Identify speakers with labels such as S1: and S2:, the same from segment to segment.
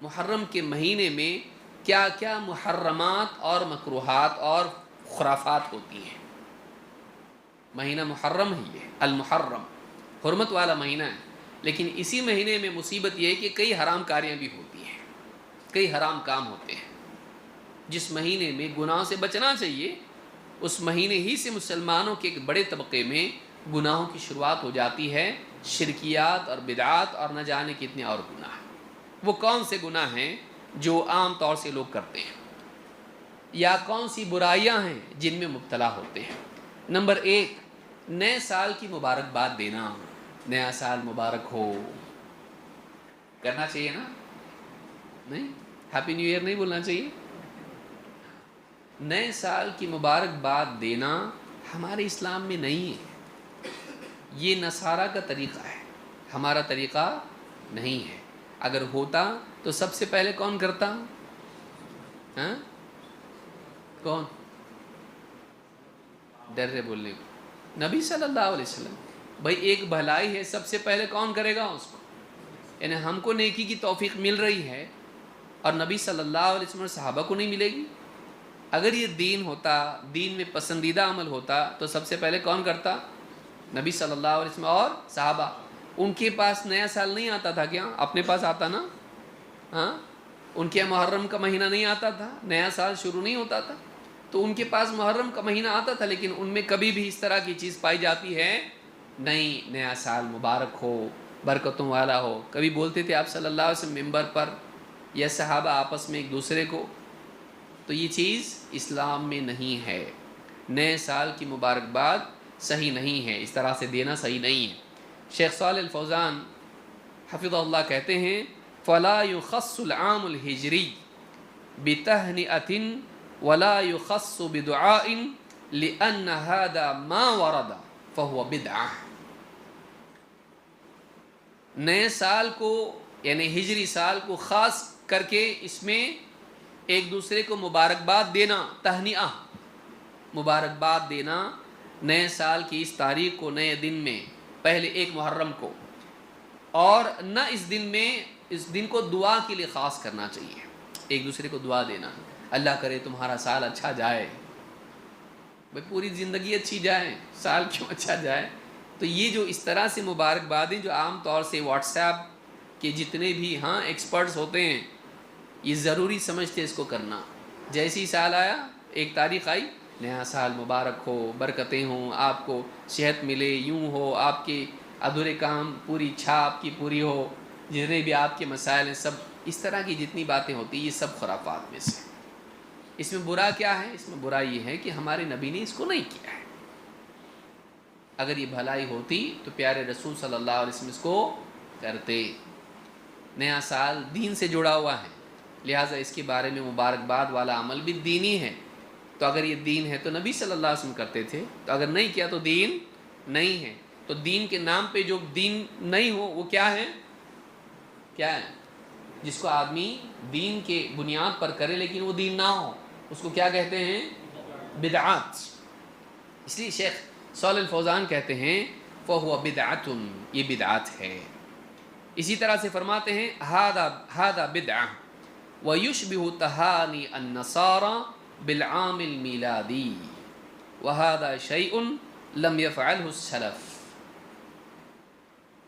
S1: محرم کے مہینے میں کیا کیا محرمات اور مکروہات اور خرافات ہوتی ہیں. مہینہ محرم ہی ہے، المحرم حرمت والا مہینہ ہے، لیکن اسی مہینے میں مصیبت یہ ہے کہ کئی حرام کاریاں بھی ہوتی ہیں، کئی حرام کام ہوتے ہیں. جس مہینے میں گناہوں سے بچنا چاہیے، اس مہینے ہی سے مسلمانوں کے ایک بڑے طبقے میں گناہوں کی شروعات ہو جاتی ہے، شرکیات اور بدعات اور نہ جانے کتنے اور گناہ. وہ کون سے گناہ ہیں جو عام طور سے لوگ کرتے ہیں، یا کون سی برائیاں ہیں جن میں مبتلا ہوتے ہیں؟ نمبر 1، نئے سال کی مبارکباد دینا. نیا سال مبارک ہو، کرنا چاہیے نا؟ نہیں، ہیپی نیو ایئر نہیں بولنا چاہیے؟ نئے سال کی مبارکباد دینا ہمارے اسلام میں نہیں ہے. یہ نصارہ کا طریقہ ہے، ہمارا طریقہ نہیں ہے. اگر ہوتا تو سب سے پہلے کون کرتا؟ ہاں کون؟ ڈر رہے بولنے کو؟ نبی صلی اللہ علیہ وسلم. بھائی ایک بھلائی ہے، سب سے پہلے کون کرے گا اس کو؟ یعنی ہم کو نیکی کی توفیق مل رہی ہے اور نبی صلی اللہ علیہ وسلم اور صحابہ کو نہیں ملے گی. اگر یہ دین ہوتا، دین میں پسندیدہ عمل ہوتا تو سب سے پہلے کون کرتا؟ نبی صلی اللہ علیہ وسلم اور صحابہ. ان کے پاس نیا سال نہیں آتا تھا کیا؟ اپنے پاس آتا نا. ہاں، ان کے محرم کا مہینہ نہیں آتا تھا، نیا سال شروع نہیں ہوتا تھا، تو ان کے پاس محرم کا مہینہ آتا تھا، لیکن ان میں کبھی بھی اس طرح کی چیز پائی جاتی ہے نہیں، نیا سال مبارک ہو، برکتوں والا ہو. کبھی بولتے تھے آپ صلی اللہ علیہ وسلم ممبر پر یا صحابہ آپس میں ایک دوسرے کو؟ تو یہ چیز اسلام میں نہیں ہے. نئے سال کی مبارکباد صحیح نہیں ہے، اس طرح سے دینا صحیح نہیں ہے. شیخ صالح الفوزان حفظہ اللہ کہتے ہیں فَلَا يُخَصُّ الْعَامُ الْحِجْرِيُّ بِتَهْنِئَةٍ وَلَا يُخَصُّ بِدُعَاءٍ لِأَنَّ هَذَا مَا وَرَدَ فَهُوَ بِدْعَةٌ. نئے سال کو یعنی ہجری سال کو خاص کر کے اس میں ایک دوسرے کو مبارکباد دینا، تہنئہ مبارکباد دینا نئے سال کی اس تاریخ کو، نئے دن میں، پہلے 1 محرم کو، اور نہ اس دن میں، اس دن کو دعا کے لیے خاص کرنا چاہیے. ایک دوسرے کو دعا دینا، اللہ کرے تمہارا سال اچھا جائے. بھائی پوری زندگی اچھی جائے، سال کیوں اچھا جائے؟ تو یہ جو اس طرح سے مبارکبادیں جو عام طور سے واٹس ایپ کے جتنے بھی ایکسپرٹس ہوتے ہیں، یہ ضروری سمجھتے اس کو کرنا. جیسی سال آیا، 1 تاریخ آئی، نیا سال مبارک ہو، برکتیں ہوں، آپ کو صحت ملے، یوں ہو، آپ کے ادھورے کام پوری اچھا آپ کی پوری ہو، جتنے بھی آپ کے مسائل ہیں سب، اس طرح کی جتنی باتیں ہوتی ہیں یہ سب خرافات میں سے. اس میں برا کیا ہے؟ اس میں برا یہ ہے کہ ہمارے نبی نے اس کو نہیں کیا ہے. اگر یہ بھلائی ہوتی تو پیارے رسول صلی اللہ علیہ وسلم اس کو کرتے. نیا سال دین سے جڑا ہوا ہے، لہٰذا اس کے بارے میں مبارکباد والا عمل بھی دینی ہے. تو اگر یہ دین ہے تو نبی صلی اللہ علیہ وسلم کرتے تھے، تو اگر نہیں کیا تو دین نہیں ہے. تو دین کے نام پہ جو دین نہیں ہو وہ کیا ہے؟ کیا ہے؟ جس کو آدمی دین کے بنیاد پر کرے لیکن وہ دین نہ ہو، اس کو کیا کہتے ہیں؟ بدعات. اس لیے شیخ صالح الفوزان کہتے ہیں فَهُوَ بِدْعَةٌ، یہ بدعات ہے. اسی طرح سے فرماتے ہیں هَذَا بِدْعَةٌ وَيُشْبِهُ تَهَانِي النَّصَارَى بِالْعَامِ الْمِيلَادِي وَهَذَا شَيْءٌ لَمْ يَفْعَلْهُ السَّلَفُ.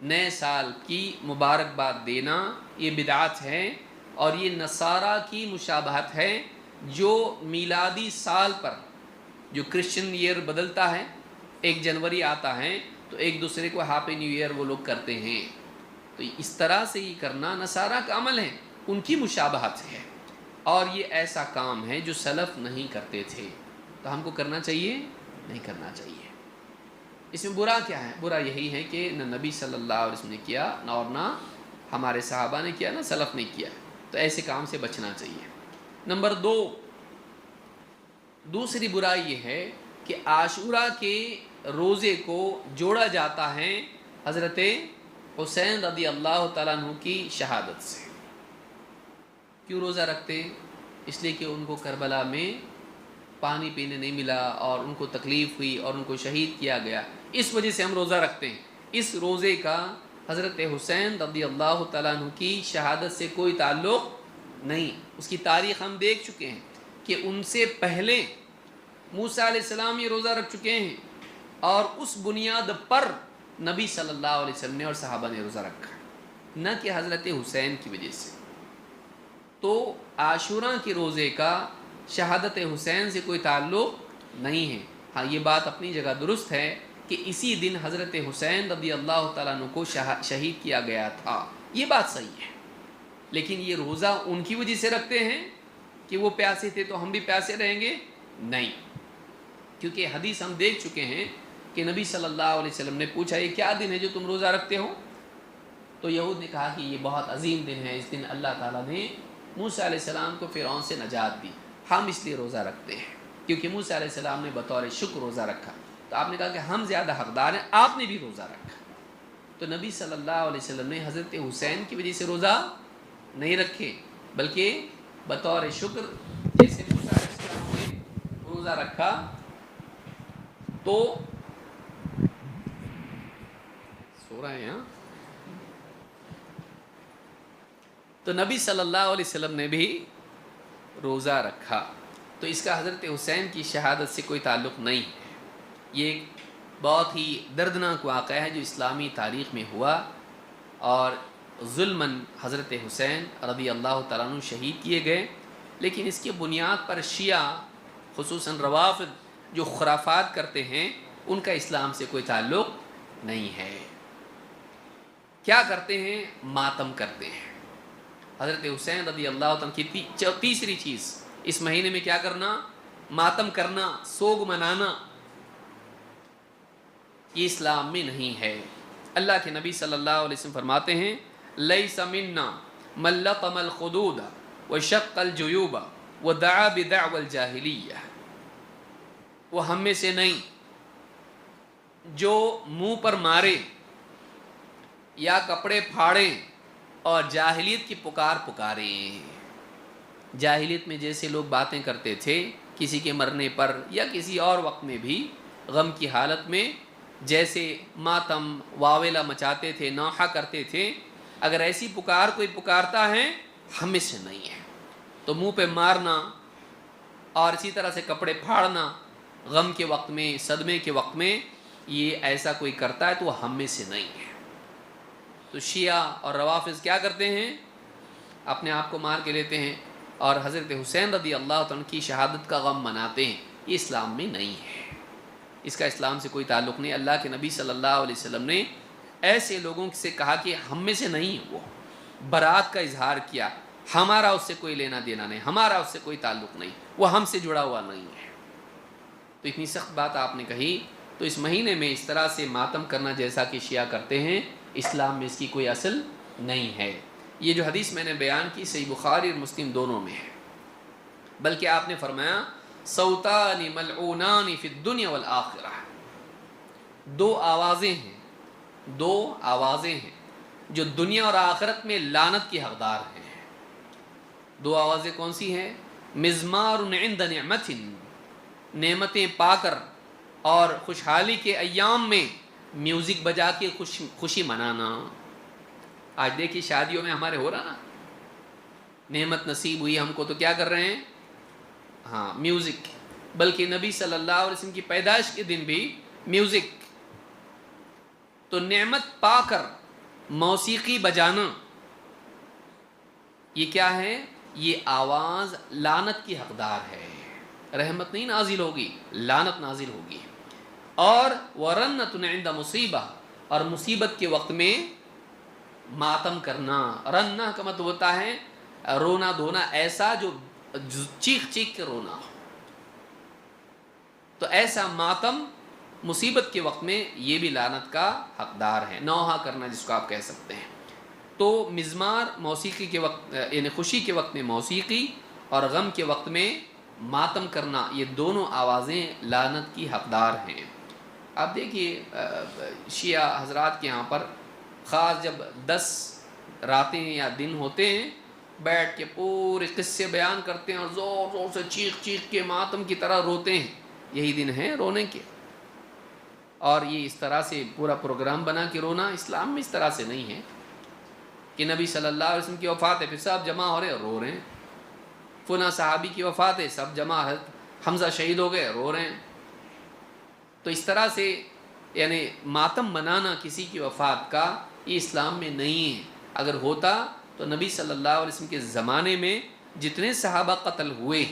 S1: نئے سال کی مبارکباد دینا یہ بدعات ہے، اور یہ نصارہ کی مشابہت ہے جو میلادی سال پر، جو کرسچن ایئر بدلتا ہے، 1 جنوری آتا ہے تو ایک دوسرے کو ہیپی نیو ایئر وہ لوگ کرتے ہیں. تو اس طرح سے یہ کرنا نصارہ کا عمل ہے، ان کی مشابہت ہے، اور یہ ایسا کام ہے جو سلف نہیں کرتے تھے. تو ہم کو کرنا چاہیے؟ نہیں کرنا چاہیے. اس میں برا کیا ہے؟ برا یہی ہے کہ نہ نبی صلی اللہ علیہ وسلم نے کیا، اور نہ ہمارے صحابہ نے کیا، نہ سلف نے کیا. تو ایسے کام سے بچنا چاہیے. نمبر 2، دوسری برائی یہ ہے کہ عاشوراء کے روزے کو جوڑا جاتا ہے حضرت حسین رضی اللہ تعالیٰ عنہ کی شہادت سے. کیوں روزہ رکھتے؟ اس لیے کہ ان کو کربلا میں پانی پینے نہیں ملا اور ان کو تکلیف ہوئی اور ان کو شہید کیا گیا، اس وجہ سے ہم روزہ رکھتے ہیں. اس روزے کا حضرت حسین رضی اللہ تعالیٰ عنہ کی شہادت سے کوئی تعلق نہیں، اس کی تاریخ ہم دیکھ چکے ہیں کہ ان سے پہلے موسیٰ علیہ السلام یہ روزہ رکھ چکے ہیں، اور اس بنیاد پر نبی صلی اللہ علیہ وسلم نے اور صحابہ نے روزہ رکھا، نہ کہ حضرت حسین کی وجہ سے۔ تو عاشوراں کے روزے کا شہادت حسین سے کوئی تعلق نہیں ہے۔ ہاں یہ بات اپنی جگہ درست ہے کہ اسی دن حضرت حسین رضی اللہ تعالیٰ عنہ کو شہید کیا گیا تھا، یہ بات صحیح ہے، لیکن یہ روزہ ان کی وجہ سے رکھتے ہیں کہ وہ پیاسے تھے تو ہم بھی پیاسے رہیں گے؟ نہیں، کیونکہ حدیث ہم دیکھ چکے ہیں کہ نبی صلی اللہ علیہ وسلم نے پوچھا یہ کیا دن ہے جو تم روزہ رکھتے ہو؟ تو یہود نے کہا کہ یہ بہت عظیم دن ہے، اس دن اللہ تعالیٰ نے موسیٰ علیہ السلام کو فرعون سے نجات دی، ہم اس لیے روزہ رکھتے ہیں، کیونکہ موسیٰ علیہ السلام نے بطور شکر روزہ رکھا۔ تو آپ نے کہا کہ ہم زیادہ حقدار ہیں، آپ نے بھی روزہ رکھا۔ تو نبی صلی اللہ علیہ وسلم نے حضرت حسین کی وجہ سے روزہ نہیں رکھے، بلکہ بطور شکر جیسے موسیٰ علیہ السلام نے روزہ رکھا۔ تو سو رہے ہیں، تو نبی صلی اللہ علیہ وسلم نے بھی روزہ رکھا، تو اس کا حضرت حسین کی شہادت سے کوئی تعلق نہیں ہے۔ یہ ایک بہت ہی دردناک واقعہ ہے جو اسلامی تاریخ میں ہوا، اور ظلماً حضرت حسین رضی اللہ تعالیٰ عنہ شہید کیے گئے، لیکن اس کی بنیاد پر شیعہ خصوصاً روافض جو خرافات کرتے ہیں ان کا اسلام سے کوئی تعلق نہیں ہے۔ کیا کرتے ہیں؟ ماتم کرتے ہیں۔ حضرت حسین رضی اللہ عنہ کی تیسری چیز اس مہینے میں کیا کرنا؟ ماتم کرنا، سوگ منانا، یہ اسلام میں نہیں ہے۔ اللہ کے نبی صلی اللہ علیہ وسلم فرماتے ہیں لیس منا من لطم الخدود وشق الجیوب ودعا بدعوى الجاہلیہ، وہ ہم میں سے نہیں جو منہ پر مارے یا کپڑے پھاڑے اور جاہلیت کی پکار پکارے۔ جاہلیت میں جیسے لوگ باتیں کرتے تھے کسی کے مرنے پر یا کسی اور وقت میں بھی غم کی حالت میں جیسے ماتم واویلا مچاتے تھے، نوحہ کرتے تھے، اگر ایسی پکار کوئی پکارتا ہے ہم میں سے نہیں ہے۔ تو منہ پہ مارنا اور اسی طرح سے کپڑے پھاڑنا غم کے وقت میں، صدمے کے وقت میں، یہ ایسا کوئی کرتا ہے تو وہ ہم میں سے نہیں ہے۔ تو شیعہ اور روافض کیا کرتے ہیں؟ اپنے آپ کو مار کے لیتے ہیں اور حضرت حسین رضی اللہ عنہ کی شہادت کا غم مناتے ہیں، یہ اسلام میں نہیں ہے، اس کا اسلام سے کوئی تعلق نہیں۔ اللہ کے نبی صلی اللہ علیہ وسلم نے ایسے لوگوں سے کہا کہ ہم میں سے نہیں، وہ برات کا اظہار کیا، ہمارا اس سے کوئی لینا دینا نہیں، ہمارا اس سے کوئی تعلق نہیں، وہ ہم سے جڑا ہوا نہیں ہے۔ تو اتنی سخت بات آپ نے کہی۔ تو اس مہینے میں اس طرح سے ماتم کرنا جیسا کہ شیعہ کرتے ہیں، اسلام میں اس کی کوئی اصل نہیں ہے۔ یہ جو حدیث میں نے بیان کی صحیح بخاری اور مسلم دونوں میں ہے، بلکہ آپ نے فرمایا صوتان ملعونان فی الدنیا والآخرہ، دو آوازیں ہیں جو دنیا اور آخرت میں لعنت کی حقدار ہیں۔ دو آوازیں کون سی ہیں؟ مزمار عند نعمت، نعمتیں پا کر اور خوشحالی کے ایام میں میوزک بجا کے خوشی منانا۔ آج دیکھیے شادیوں میں ہمارے ہو رہا نا، نعمت نصیب ہوئی ہم کو تو کیا کر رہے ہیں؟ ہاں میوزک، بلکہ نبی صلی اللہ علیہ وسلم کی پیدائش کے دن بھی میوزک۔ تو نعمت پا کر موسیقی بجانا یہ کیا ہے؟ یہ آواز لعنت کی حقدار ہے، رحمت نہیں نازل ہوگی، لعنت نازل ہوگی۔ اور ورنت عند مصیبہ، اور مصیبت کے وقت میں ماتم کرنا۔ رنہ کا مطلب ہوتا ہے رونا دھونا، ایسا جو چیخ چیخ کے رونا ہو، تو ایسا ماتم مصیبت کے وقت میں یہ بھی لعنت کا حقدار ہے، نوحہ کرنا جس کو آپ کہہ سکتے ہیں۔ تو مزمار موسیقی کے وقت، یعنی خوشی کے وقت میں موسیقی اور غم کے وقت میں ماتم کرنا، یہ دونوں آوازیں لعنت کی حقدار ہیں۔ آپ دیکھیے شیعہ حضرات کے یہاں پر خاص جب 10 راتیں یا دن ہوتے ہیں، بیٹھ کے پورے قصے بیان کرتے ہیں اور زور زور سے چیخ چیخ کے ماتم کی طرح روتے ہیں، یہی دن ہیں رونے کے۔ اور یہ اس طرح سے پورا پروگرام بنا کے رونا اسلام میں اس طرح سے نہیں ہے۔ کہ نبی صلی اللہ علیہ وسلم کی وفات ہے، پھر سب جمع ہو رہے ہیں رو رہے ہیں، فلاں صحابی کی وفات ہے، سب جمع، حمزہ شہید ہو گئے رو رہے ہیں. تو اس طرح سے یعنی ماتم منانا کسی کی وفات کا یہ اسلام میں نہیں ہے. اگر ہوتا تو نبی صلی اللہ علیہ وسلم کے زمانے میں جتنے صحابہ قتل ہوئے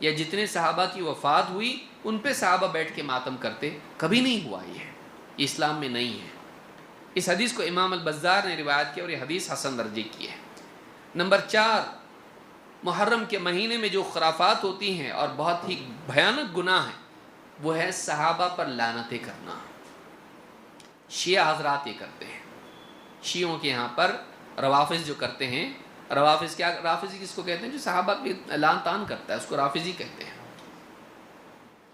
S1: یا جتنے صحابہ کی وفات ہوئی ان پہ صحابہ بیٹھ کے ماتم کرتے. کبھی نہیں ہوا یہ اسلام میں نہیں ہے. اس حدیث کو امام البزار نے روایت کیا اور یہ حدیث حسن درجے کی ہے. نمبر 4، محرم کے مہینے میں جو خرافات ہوتی ہیں اور بہت ہی بھیانک گناہ ہے وہ ہے صحابہ پر لعنتیں کرنا. شیعہ حضرات یہ کرتے ہیں. شیعوں کے یہاں پر روافظ جو کرتے ہیں، روافظ کیا، رافضی کس کو کہتے ہیں؟ جو صحابہ پہ لعن طعن کرتا ہے اس کو رافضی کہتے ہیں.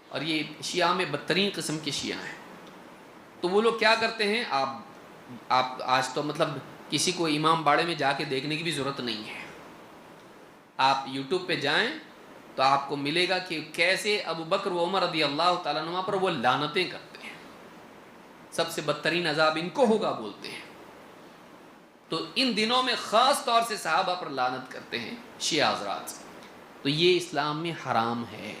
S1: اور یہ شیعہ میں بدترین قسم کے شیعہ ہیں. تو وہ لوگ کیا کرتے ہیں، آپ آج تو مطلب کسی کو امام باڑے میں جا کے دیکھنے کی بھی ضرورت نہیں ہے. آپ یوٹیوب پہ جائیں تو آپ کو ملے گا کہ کیسے ابو بکر و عمر رضی اللہ تعالیٰ عنہ پر وہ لعنتیں کرتے ہیں. سب سے بدترین عذاب ان کو ہوگا بولتے ہیں. تو ان دنوں میں خاص طور سے صحابہ پر لعنت کرتے ہیں شیعہ حضرات. تو یہ اسلام میں حرام ہے،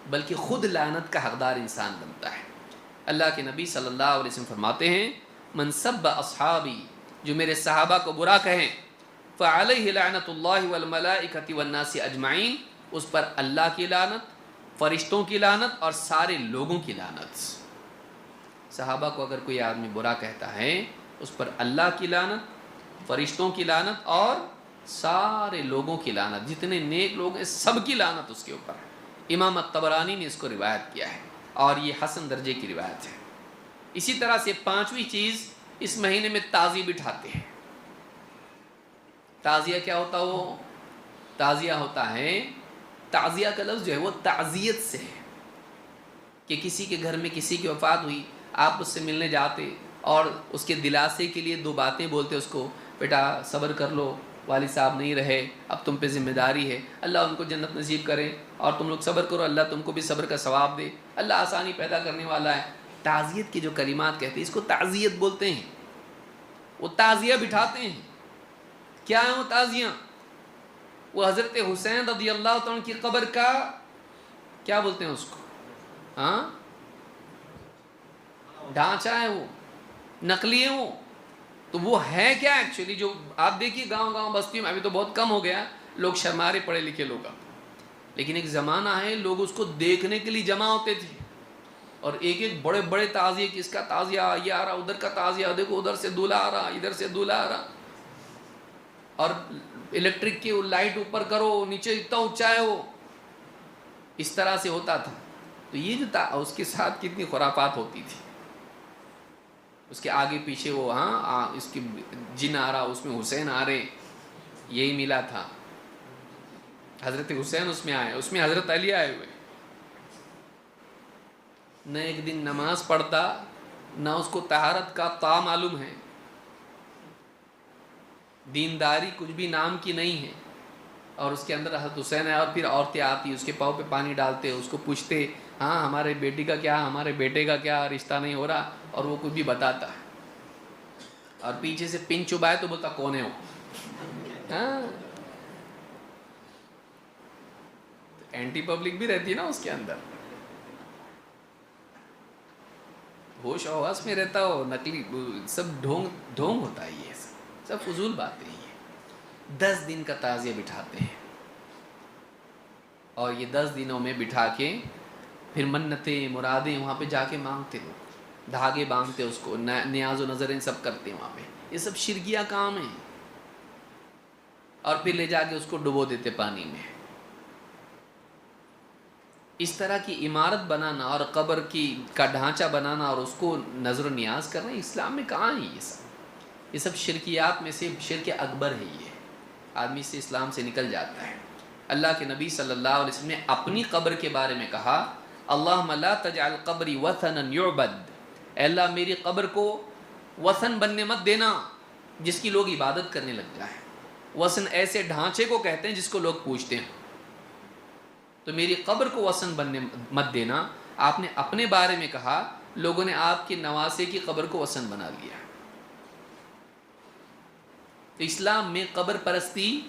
S1: بلکہ خود لعنت کا حقدار انسان بنتا ہے. اللہ کے نبی صلی اللہ علیہ وسلم فرماتے ہیں من سب اصحابی، جو میرے صحابہ کو برا کہیں، فعلیہ لعنت اللہ والملائکۃ والناس اجمعین، اس پر اللہ کی لعنت، فرشتوں کی لعنت اور سارے لوگوں کی لعنت. صحابہ کو اگر کوئی آدمی برا کہتا ہے اس پر اللہ کی لعنت، فرشتوں کی لعنت اور سارے لوگوں کی لعنت، جتنے نیک لوگ ہیں سب کی لعنت اس کے اوپر. امام الطبرانی نے اس کو روایت کیا ہے اور یہ حسن درجے کی روایت ہے. اسی طرح سے 5ویں چیز، اس مہینے میں تعزیہ بٹھاتے ہیں. تعزیہ کیا ہوتا ہے؟ وہ تعزیہ ہوتا ہے، تعزیہ کا لفظ جو ہے وہ تعزیت سے ہے کہ کسی کے گھر میں کسی کی وفات ہوئی، آپ اس سے ملنے جاتے اور اس کے دلاسے کے لیے 2 باتیں بولتے اس کو، بیٹا صبر کر لو، والد صاحب نہیں رہے، اب تم پہ ذمہ داری ہے، اللہ ان کو جنت نصیب کرے، اور تم لوگ صبر کرو، اللہ تم کو بھی صبر کا ثواب دے، اللہ آسانی پیدا کرنے والا ہے. تعزیت کی جو کلمات کہتے ہیں اس کو تعزیت بولتے ہیں. وہ تعزیہ بٹھاتے ہیں. کیا ہے وہ تعزیہ؟ وہ حضرت حسین رضی اللہ تعالیٰ کی قبر کا کیا بولتے ہیں اس کو، ہاں ڈھانچہ ہے، وہ نقلی ہے وہ. تو وہ ہے کیا ایکچولی؟ جو آپ دیکھیے گاؤں بستیوں میں ابھی تو بہت کم ہو گیا، لوگ شرمارے پڑھے لکھے لوگ، لیکن ایک زمانہ ہے لوگ اس کو دیکھنے کے لیے جمع ہوتے تھے اور ایک ایک بڑے بڑے تعزیے، کس کا تعزیہ، یہ آ رہا، ادھر کا تعزیہ، دیکھو ادھر سے دولہا آ رہا، ادھر سے دولہا آ رہا، اور الیکٹرک کی لائٹ اوپر کرو، نیچے اتنا اونچا ہے وہ، اس طرح سے ہوتا تھا. تو یہ جو تھا اس کے ساتھ کتنی خرافات ہوتی تھی. اس کے آگے پیچھے وہ اس کی جن آ رہا، اس میں حسین آ رہے، یہی ملا تھا. حضرت حسین اس میں آئے، اس میں حضرت علی آئے ہوئے. نہ ایک دن نماز پڑھتا، نہ اس کو طہارت کا طا معلوم ہے، دینداری کچھ بھی نام کی نہیں ہے. اور اس کے اندر حضرت حسین ہے، اور پھر عورتیں آتی اس کے پاؤں پہ پانی ڈالتے، اس کو پوچھتے ہمارے بیٹی کا کیا، ہمارے بیٹے کا کیا، رشتہ نہیں ہو رہا، اور وہ کچھ بھی بتاتا ہے. اور پیچھے سے پن چبائے تو بولتا کون ہے وہ. اینٹی پبلک بھی رہتی ہے نا اس کے اندر، ہوش و حواس میں رہتا ہو، نقلی سب ڈھونگ ہوتا ہے. یہ سب فضول باتیں ہیں. 10 دن کا تعزیہ بٹھاتے ہیں اور یہ 10 دنوں میں بٹھا کے پھر منتیں مرادیں وہاں پہ جا کے مانگتے، لوگ دھاگے باندھتے، اس کو نیاز و نظریں سب کرتے ہیں وہاں پہ. یہ سب شرکیہ کام ہیں. اور پھر لے جا کے اس کو ڈبو دیتے پانی میں. اس طرح کی عمارت بنانا اور قبر کا ڈھانچہ بنانا اور اس کو نظر و نیاز کرنا اسلام میں کہاں ہے؟ یہ سب شرکیات میں سے شرک اکبر ہے. یہ آدمی سے اسلام سے نکل جاتا ہے. اللہ کے نبی صلی اللہ علیہ وسلم نے اپنی قبر کے بارے میں کہا اللہم لا تجعل قبری وثنا یعبد، اے اللہ میری قبر کو وثن بننے مت دینا جس کی لوگ عبادت کرنے لگ جائیں. وثن ایسے ڈھانچے کو کہتے ہیں جس کو لوگ پوجتے ہیں. تو میری قبر کو وثن بننے مت دینا. آپ نے اپنے بارے میں کہا، لوگوں نے آپ کے نواسے کی قبر کو وثن بنا لیا. تو اسلام میں قبر پرستی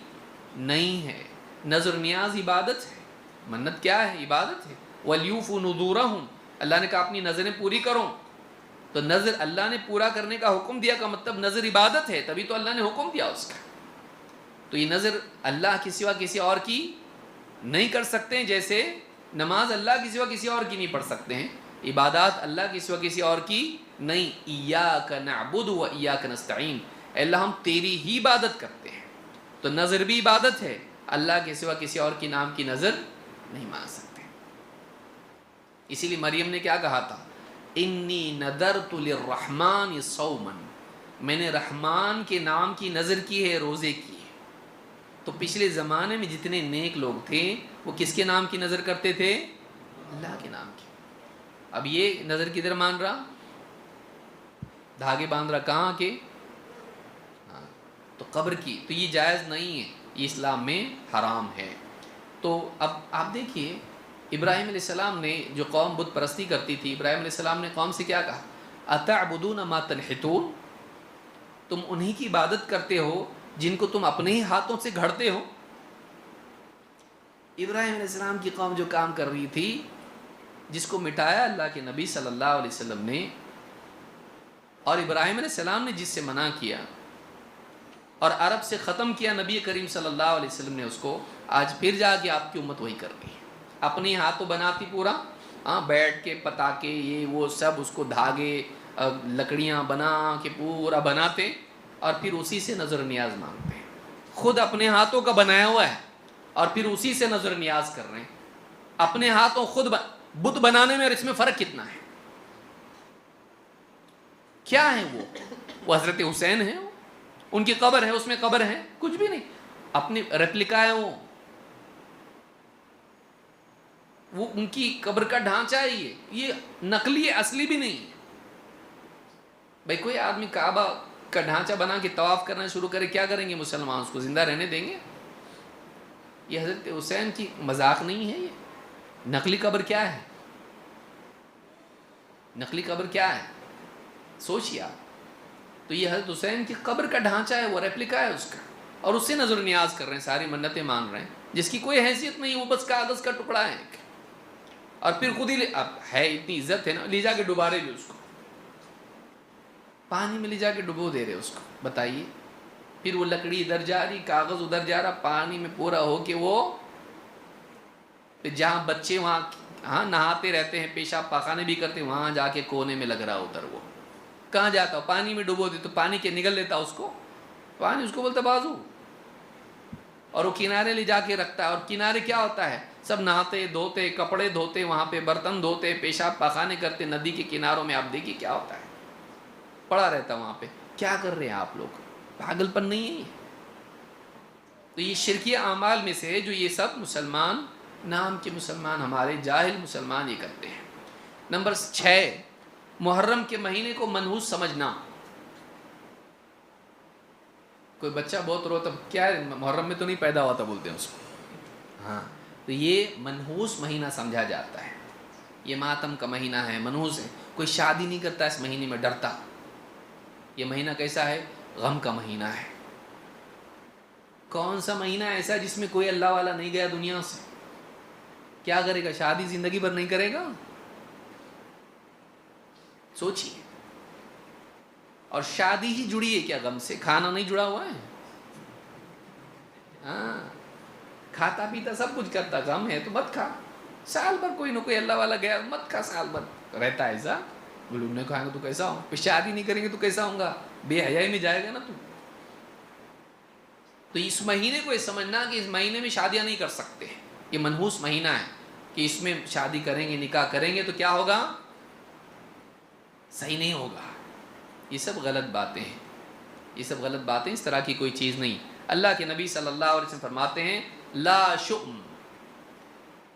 S1: نہیں ہے. نظر نیاز عبادت ہے. منت کیا ہے؟ عبادت ہے. وَلْيُوفُوا نُذُورَهُمْ، اللہ نے کہا اپنی نظریں پوری کرو. تو نظر اللہ نے پورا کرنے کا حکم دیا کا مطلب نظر عبادت ہے، تبھی تو اللہ نے حکم دیا اس کا. تو یہ نظر اللہ کے سوا کسی اور کی نہیں کر سکتے ہیں، جیسے نماز اللہ کے سوا کسی اور کی نہیں پڑھ سکتے ہیں، عبادات اللہ کے سوا کسی اور کی نہیں. ایاک نعبد و ایاک نستعین، اے اللہ ہم تیری ہی عبادت کرتے ہیں. تو نظر بھی عبادت ہے، اللہ کے سوا کسی اور کی نام کی نظر نہیں مان سکتے. اسی لیے مریم نے کیا کہا تھا؟ انی نذرت للرحمن صوما، میں نے رحمان کے نام کی نظر کی ہے، روزے کی ہے. تو پچھلے زمانے میں جتنے نیک لوگ تھے وہ کس کے نام کی نظر کرتے تھے؟ اللہ کے نام کی. اب یہ نظر کدھر مان رہا؟ دھاگے باندھ رہا کہاں کے؟ تو قبر کی. تو یہ جائز نہیں ہے، یہ اسلام میں حرام ہے. تو اب آپ دیکھیے ابراہیم علیہ السلام نے جو قوم بت پرستی کرتی تھی، ابراہیم علیہ السلام نے قوم سے کیا کہا؟ اتعبدون ما تنحتون، تم انہی کی عبادت کرتے ہو جن کو تم اپنے ہی ہاتھوں سے گھڑتے ہو. ابراہیم علیہ السلام کی قوم جو کام کر رہی تھی، جس کو مٹایا اللہ کے نبی صلی اللہ علیہ وسلم نے، اور ابراہیم علیہ السلام نے جس سے منع کیا اور عرب سے ختم کیا نبی کریم صلی اللہ علیہ وسلم نے اس کو، آج پھر جا کے آپ کی امت وہی کر رہی ہے. اپنے ہاتھوں بناتی پورا، بیٹھ کے پتاکے یہ وہ سب، اس کو دھاگے لکڑیاں بنا کے پورا بناتے، اور پھر اسی سے نظر نیاز مانگتے ہیں. خود اپنے ہاتھوں کا بنایا ہوا ہے اور پھر اسی سے نظر نیاز کر رہے ہیں. اپنے ہاتھوں خود بت بنانے میں اور اس میں فرق کتنا ہے؟ کیا ہے وہ حضرت حسین ہے، ان کی قبر ہے، اس میں قبر ہے، کچھ بھی نہیں، اپنی ریپلیکا ہے وہ ان کی قبر کا ڈھانچہ ہے. یہ نقلی ہے، اصلی بھی نہیں ہے. بھائی کوئی آدمی کعبہ کا ڈھانچہ بنا کے طواف کرنا شروع کرے، کیا کریں گے مسلمان؟ اس کو زندہ رہنے دیں گے؟ یہ حضرت حسین کی مذاق نہیں ہے. یہ نقلی قبر کیا ہے؟ نقلی قبر کیا ہے؟ سوچیے آپ. تو یہ حضرت حسین کی قبر کا ڈھانچہ ہے، وہ ریپلیکا ہے اس کا، اور اس سے نظر نیاز کر رہے ہیں، ساری منتیں مان رہے ہیں، جس کی کوئی حیثیت نہیں، وہ بس کاغذ کا ٹکڑا ہے. اور پھر خود ہی اب ہے اتنی عزت ہے نا، لے جا کے ڈبا رہے اس کو، پانی میں لے جا کے ڈبو دے رہے اس کو. بتائیے، پھر وہ لکڑی ادھر جا رہی، کاغذ ادھر جا رہا، پانی میں پورا ہو کے وہ جہاں بچے وہاں نہاتے رہتے ہیں، پیشاب پاخانے بھی کرتے ہیں، وہاں جا کے کونے میں لگ رہا ادھر. وہ کہاں جاتا ہو؟ پانی میں ڈبو دے تو پانی کے نگل لیتا اس کو، پانی اس کو بولتا بازو، اور وہ کنارے لے جا کے رکھتا ہے. اور کنارے کیا ہوتا ہے؟ سب نہاتے دھوتے، کپڑے دھوتے، وہاں پہ برتن دھوتے، پیشاب پاخانے کرتے. ندی کے کناروں میں آپ دیکھیے کیا ہوتا ہے، پڑا رہتا وہاں پہ. کیا کر رہے ہیں آپ لوگ؟ پاگل پن نہیں ہے؟ تو یہ شرکیہ اعمال میں سے ہے جو یہ سب مسلمان، نام کے مسلمان، ہمارے جاہل مسلمان یہ کرتے ہیں. نمبر 6، محرم کے مہینے کو منحوس سمجھنا. کوئی بچہ بہت روتا، کیا ہے محرم میں تو نہیں پیدا ہوا تھا بولتے ہیں اس کو. ہاں، تو یہ منحوس مہینہ سمجھا جاتا ہے. یہ ماتم کا مہینہ ہے، منحوس ہے. کوئی شادی نہیں کرتا اس مہینے میں، ڈرتا. یہ مہینہ کیسا ہے؟ غم کا مہینہ ہے. کون سا مہینہ ایسا جس میں کوئی اللہ والا نہیں گیا دنیا سے؟ کیا کرے گا؟ شادی زندگی بھر نہیں کرے گا؟ سوچیے. اور شادی ہی جڑی ہے کیا غم سے؟ کھانا نہیں جڑا ہوا ہے؟ ہاں، کھاتا پیتا سب کچھ کرتا، غم ہے تو مت کھا. سال بھر کوئی نہ کوئی اللہ والا گیا، مت کھا. سال بھر رہتا ہے ایسا. گلوب نے کھائیں گا تو کیسا ہوں؟ پھر شادی نہیں کریں گے تو کیسا ہوں گا؟ بے حیائی میں جائے گا نا تو اس مہینے کو یہ سمجھنا کہ اس مہینے میں شادیاں نہیں کر سکتے. یہ منحوس مہینہ ہے کہ اس میں شادی کریں گے، نکاح کریں گے تو کیا ہوگا؟ صحیح نہیں ہوگا. یہ سب غلط باتیں ہیں، یہ سب غلط باتیں. اس طرح کی کوئی چیز نہیں. اللہ کے نبی صلی اللہ علیہ وسلم فرماتے ہیں لا شؤم،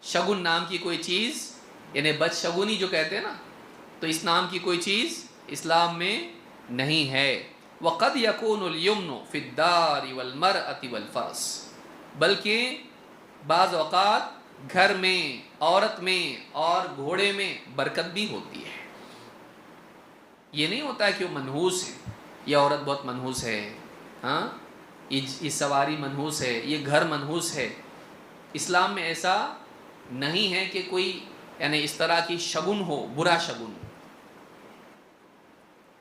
S1: شگن نام کی کوئی چیز، یعنی بد شگونی جو کہتے ہیں نا، تو اس نام کی کوئی چیز اسلام میں نہیں ہے. وقد یکون الیمن فی الدار والمرأة والفرس، بلکہ بعض اوقات گھر میں، عورت میں اور گھوڑے میں برکت بھی ہوتی ہے. یہ نہیں ہوتا ہے کہ وہ منحوس ہے، یہ عورت بہت منحوس ہے. ہاں، یہ سواری منحوس ہے، یہ گھر منحوس ہے. اسلام میں ایسا نہیں ہے کہ کوئی یعنی اس طرح کی شگن ہو، برا شگن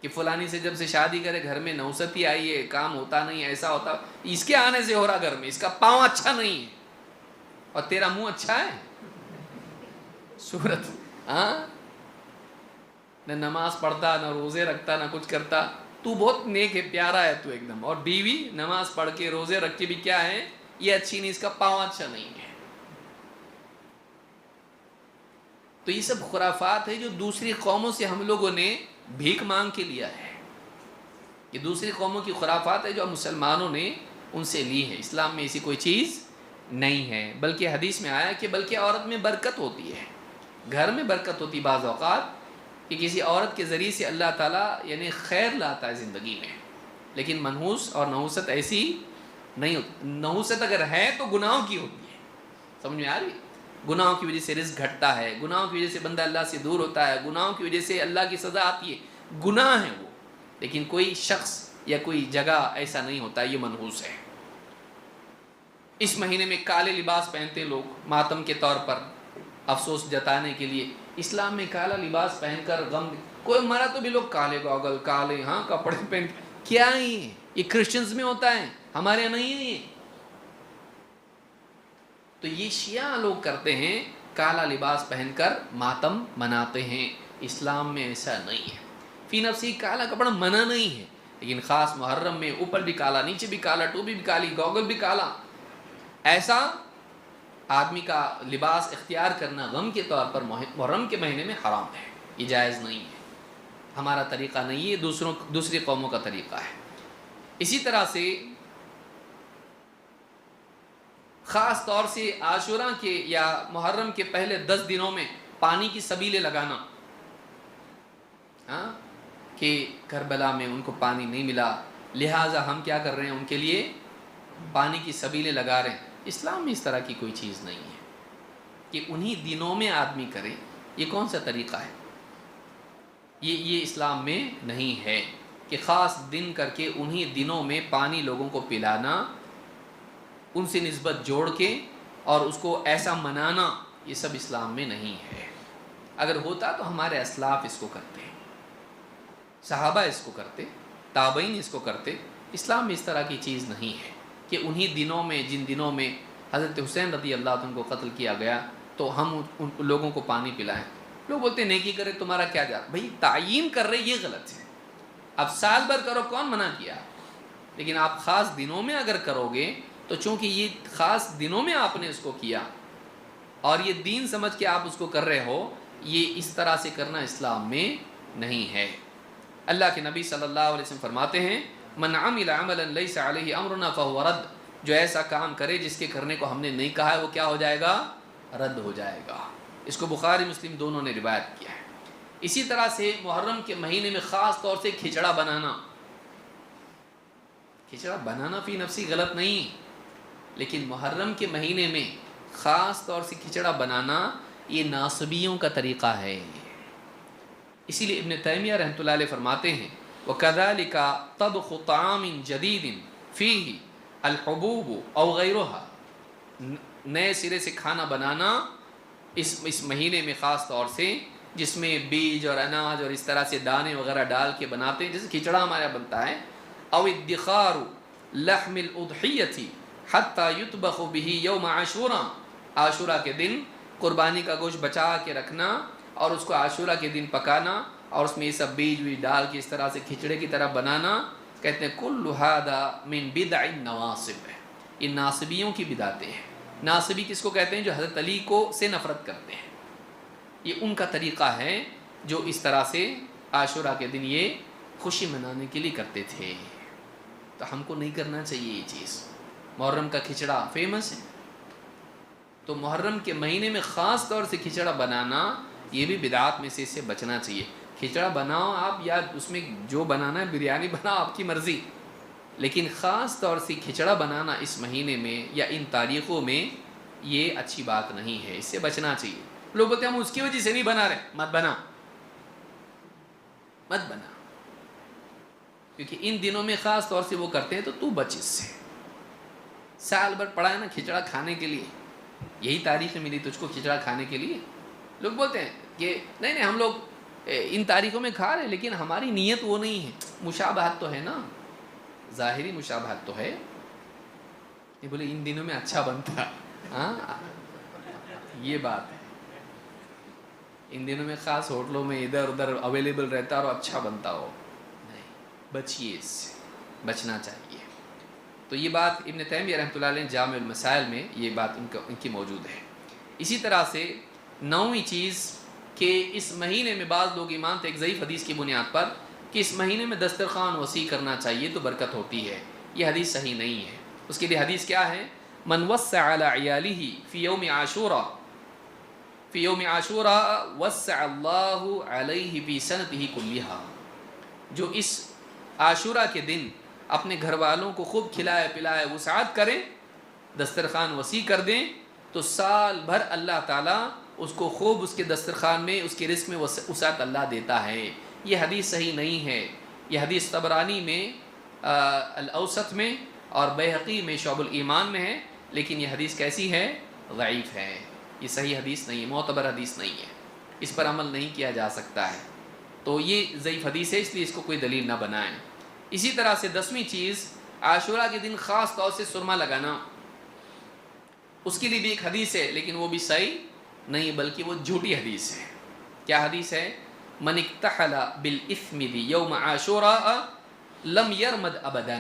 S1: کہ فلانی سے جب سے شادی کرے گھر میں نوستی آئی ہے، کام ہوتا نہیں، ایسا ہوتا، اس کے آنے سے ہو رہا گھر میں، اس کا پاؤں اچھا نہیں ہے اور تیرا منہ اچھا ہے. صورت ہاں، نہ نماز پڑھتا، نہ روزے رکھتا، نہ کچھ کرتا، تو بہت نیک ہے، پیارا ہے تو ایک دم، اور بیوی نماز پڑھ کے روزے رکھ کے بھی کیا ہے، یہ اچھی نہیں، اس کا پاؤں اچھا نہیں ہے. تو یہ سب خرافات ہے جو دوسری قوموں سے ہم لوگوں نے بھیک مانگ کے لیا ہے. یہ دوسری قوموں کی خرافات ہے جو مسلمانوں نے ان سے لی ہے. اسلام میں ایسی کوئی چیز نہیں ہے. بلکہ حدیث میں آیا کہ بلکہ عورت میں برکت ہوتی ہے، گھر میں برکت ہوتی بعض اوقات، کہ کسی عورت کے ذریعے سے اللہ تعالیٰ یعنی خیر لاتا ہے زندگی میں. لیکن منحوس اور نحوست ایسی نہیں ہوتی. نحوست اگر ہے تو گناہوں کی ہوتی ہے. سمجھ میں آ رہی؟ گناہوں کی وجہ سے رزق گھٹتا ہے، گناہوں کی وجہ سے بندہ اللہ سے دور ہوتا ہے، گناہوں کی وجہ سے اللہ کی سزا آتی ہے. گناہ ہے وہ، لیکن کوئی شخص یا کوئی جگہ ایسا نہیں ہوتا. یہ منحوس ہے. اس مہینے میں کالے لباس پہنتے لوگ ماتم کے طور پر، افسوس جتانے کے لیے. اسلام میں کالا لباس پہن کر غم، کوئی مرا تو بھی لوگ کالے گوگل، کالے ہاں کپڑے پہن، کیا ہی یہ کرسچنز میں ہوتا ہے، ہمارے یہاں نہیں ہے یہ. تو یہ شیعہ لوگ کرتے ہیں، کالا لباس پہن کر ماتم مناتے ہیں. اسلام میں ایسا نہیں ہے. فی نفسی کالا کپڑا منع نہیں ہے، لیکن خاص محرم میں اوپر بھی کالا، نیچے بھی کالا، ٹوپی بھی کالی، گوگل بھی کالا، ایسا آدمی کا لباس اختیار کرنا غم کے طور پر محرم کے مہینے میں حرام ہے. یہ جائز نہیں ہے. ہمارا طریقہ نہیں ہے، دوسری قوموں کا طریقہ ہے. اسی طرح سے خاص طور سے عاشوراء کے یا محرم کے پہلے 10 دنوں میں پانی کی سبیلیں لگانا، ہاں کہ کربلا میں ان کو پانی نہیں ملا، لہٰذا ہم کیا کر رہے ہیں، ان کے لیے پانی کی سبیلیں لگا رہے ہیں. اسلام میں اس طرح کی کوئی چیز نہیں ہے کہ انہی دنوں میں آدمی کرے. یہ کون سا طریقہ ہے؟ یہ اسلام میں نہیں ہے کہ خاص دن کر کے انہی دنوں میں پانی لوگوں کو پلانا، ان سے نسبت جوڑ کے اور اس کو ایسا منانا، یہ سب اسلام میں نہیں ہے. اگر ہوتا تو ہمارے اسلاف اس کو کرتے، صحابہ اس کو کرتے، تابعین اس کو کرتے. اسلام میں اس طرح کی چیز نہیں ہے کہ انہی دنوں میں، جن دنوں میں حضرت حسین رضی اللہ عنہ کو قتل کیا گیا، تو ہم ان لوگوں کو پانی پلائیں. لوگ بولتے ہیں نیکی کرے، تمہارا کیا جا رہا؟ بھائی تعین کر رہے، یہ غلط ہے. اب سال بھر کرو، کون منع کیا؟ لیکن آپ خاص دنوں میں اگر کرو گے تو چونکہ یہ خاص دنوں میں آپ نے اس کو کیا اور یہ دین سمجھ کے آپ اس کو کر رہے ہو، یہ اس طرح سے کرنا اسلام میں نہیں ہے. اللہ کے نبی صلی اللہ علیہ وسلم فرماتے ہیں، من عمل عملا لیس علیہ امرنا فہو رد. جو ایسا کام کرے جس کے کرنے کو ہم نے نہیں کہا ہے، وہ کیا ہو جائے گا؟ رد ہو جائے گا. اس کو بخاری مسلم دونوں نے روایت کیا ہے. اسی طرح سے محرم کے مہینے میں خاص طور سے کھچڑا بنانا. کھچڑا بنانا فی نفسی غلط نہیں، لیکن محرم کے مہینے میں خاص طور سے کھچڑا بنانا یہ ناصبیوں کا طریقہ ہے. اسی لیے ابن تیمیہ رحمۃ اللہ علیہ فرماتے ہیں، وَكَذَلِكَ طَبْخُ طَعَامٍ جَدِيدٍ فِيهِ الْحُبُوبُ أَوْ غَيْرُهَا. نئے سرے سے کھانا بنانا اس مہینے میں خاص طور سے، جس میں بیج اور اناج اور اس طرح سے دانے وغیرہ ڈال کے بناتے ہیں، جیسے کھچڑا ہمارا بنتا ہے. او ادخار لحم الاضحیۃ حتی یطبخ به یوم عاشوراء. عاشوراء کے دن قربانی کا گوشت بچا کے رکھنا اور اس کو عاشوراء کے دن پکانا اور اس میں یہ سب بیج بھی ڈال کے اس طرح سے کھچڑے کی طرح بنانا. کہتے ہیں کل ھذا من بدع النواصب. یہ ناصبیوں کی بدعتیں ہیں. ناصبی کس کو کہتے ہیں؟ جو حضرت علی کو سے نفرت کرتے ہیں. یہ ان کا طریقہ ہے جو اس طرح سے عاشوراء کے دن یہ خوشی منانے کے لیے کرتے تھے. تو ہم کو نہیں کرنا چاہیے یہ چیز. محرم کا کھچڑا فیمس ہے، تو محرم کے مہینے میں خاص طور سے کھچڑا بنانا یہ بھی بدعات میں سے، اس سے بچنا چاہیے. کھچڑا بناؤ آپ، یا اس میں جو بنانا ہے بریانی بناؤ، آپ کی مرضی، لیکن خاص طور سے کھچڑا بنانا اس مہینے میں یا ان تاریخوں میں یہ اچھی بات نہیں ہے، اس سے بچنا چاہیے. لوگ بولتے ہیں ہم اس کی وجہ سے نہیں بنا رہے. مت بنا، مت بنا، کیونکہ ان دنوں میں خاص طور سے وہ کرتے ہیں، تو بچ اس سے. سال بھر پڑا ہے نا کھچڑا کھانے کے لیے، یہی تاریخ ملی تجھ کو کھچڑا کھانے کے لیے؟ لوگ بولتے ہیں کہ نہیں ہم لوگ ان تاریخوں میں کھا رہے ہیں لیکن ہماری نیت وہ نہیں ہے. مشابہت تو ہے نا، ظاہری مشابہت تو ہے. یہ بولے ان دنوں میں اچھا بنتا. ہاں یہ بات ہے، ان دنوں میں خاص ہوٹلوں میں ادھر ادھر اویلیبل رہتا اور اچھا بنتا ہو. نہیں، بچیے اس سے، بچنا چاہیے. تو یہ بات ابن تیمیہ رحمۃ اللہ علیہ جامع المسائل میں یہ بات ان کی موجود ہے. اسی طرح سے 9ویں چیز کہ اس مہینے میں بعض لوگ ایمان تھے ایک ضعیف حدیث کی بنیاد پر کہ اس مہینے میں دسترخوان وسیع کرنا چاہیے تو برکت ہوتی ہے. یہ حدیث صحیح نہیں ہے. اس کے لیے حدیث کیا ہے؟ من وسع علی عیالہ فی یوم عاشوراء فی یوم عاشوراء وسع اللہ علیہ فی سنتہ کلہا. جو اس عاشورہ کے دن اپنے گھر والوں کو خوب کھلائے پلائے وسعت کریں، دسترخوان وسیع کر دیں، تو سال بھر اللہ تعالیٰ اس کو خوب اس کے دسترخوان میں اس کے رزق میں وسعت اللہ دیتا ہے. یہ حدیث صحیح نہیں ہے. یہ حدیث طبرانی میں الاوسط میں اور بیہقی میں شعب الایمان میں ہے، لیکن یہ حدیث کیسی ہے؟ ضعیف ہے. یہ صحیح حدیث نہیں ہے، معتبر حدیث نہیں ہے، اس پر عمل نہیں کیا جا سکتا ہے. تو یہ ضعیف حدیث ہے، اس لیے اس کو کوئی دلیل نہ بنائیں. اسی طرح سے 10ویں چیز عاشورہ کے دن خاص طور سے سرما لگانا. اس کے لیے بھی ایک حدیث ہے لیکن وہ بھی صحیح نہیں بلکہ وہ جھوٹی حدیث ہے. کیا حدیث ہے؟ من اکتحل بالاسمد یوم عاشوراء لم یرمد ابدا.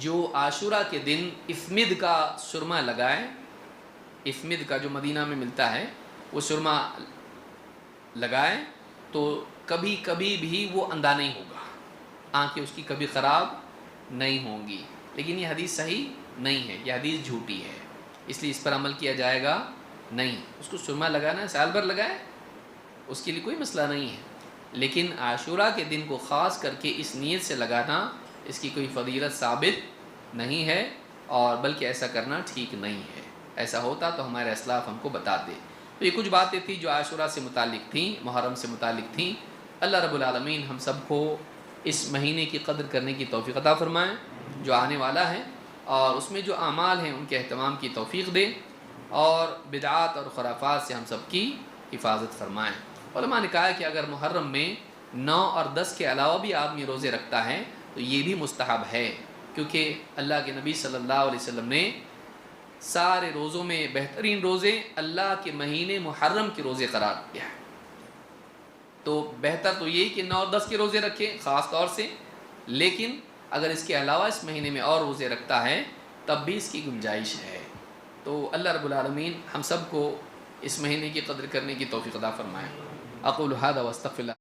S1: جو عاشورہ کے دن اسمد کا سرما لگائے، اسمد کا جو مدینہ میں ملتا ہے وہ سرما لگائے تو کبھی کبھی بھی وہ اندھا نہیں ہوگا، آنکھیں اس کی کبھی خراب نہیں ہوں گی. لیکن یہ حدیث صحیح نہیں ہے، یہ حدیث جھوٹی ہے، اس لیے اس پر عمل کیا جائے گا نہیں. اس کو سرما لگانا ہے، سال بھر لگائے، اس کے لیے کوئی مسئلہ نہیں ہے. لیکن عاشورہ کے دن کو خاص کر کے اس نیت سے لگانا، اس کی کوئی فضیلت ثابت نہیں ہے، اور بلکہ ایسا کرنا ٹھیک نہیں ہے. ایسا ہوتا تو ہمارے اسلاف ہم کو بتاتے. تو یہ کچھ باتیں تھیں جو عاشورہ سے متعلق تھیں، محرم سے متعلق تھیں. اللہ رب العالمین ہم سب کو اس مہینے کی قدر کرنے کی توفیق عطا فرمائیں جو آنے والا ہے، اور اس میں جو اعمال ہیں ان کے اہتمام کی توفیق دے، اور بدعات اور خرافات سے ہم سب کی حفاظت فرمائیں. علماء نے کہا کہ اگر محرم میں 9 اور 10 کے علاوہ بھی آدمی روزے رکھتا ہے تو یہ بھی مستحب ہے، کیونکہ اللہ کے نبی صلی اللہ علیہ وسلم نے سارے روزوں میں بہترین روزے اللہ کے مہینے محرم کے روزے قرار دیا ہے. تو بہتر تو یہی کہ 9 اور 10 کے روزے رکھیں خاص طور سے، لیکن اگر اس کے علاوہ اس مہینے میں اور روزے رکھتا ہے تب بھی اس کی گنجائش ہے. تو اللہ رب العالمین ہم سب کو اس مہینے کی قدر کرنے کی توفیق عطا فرمائے. اقول هذا واستغفر الله.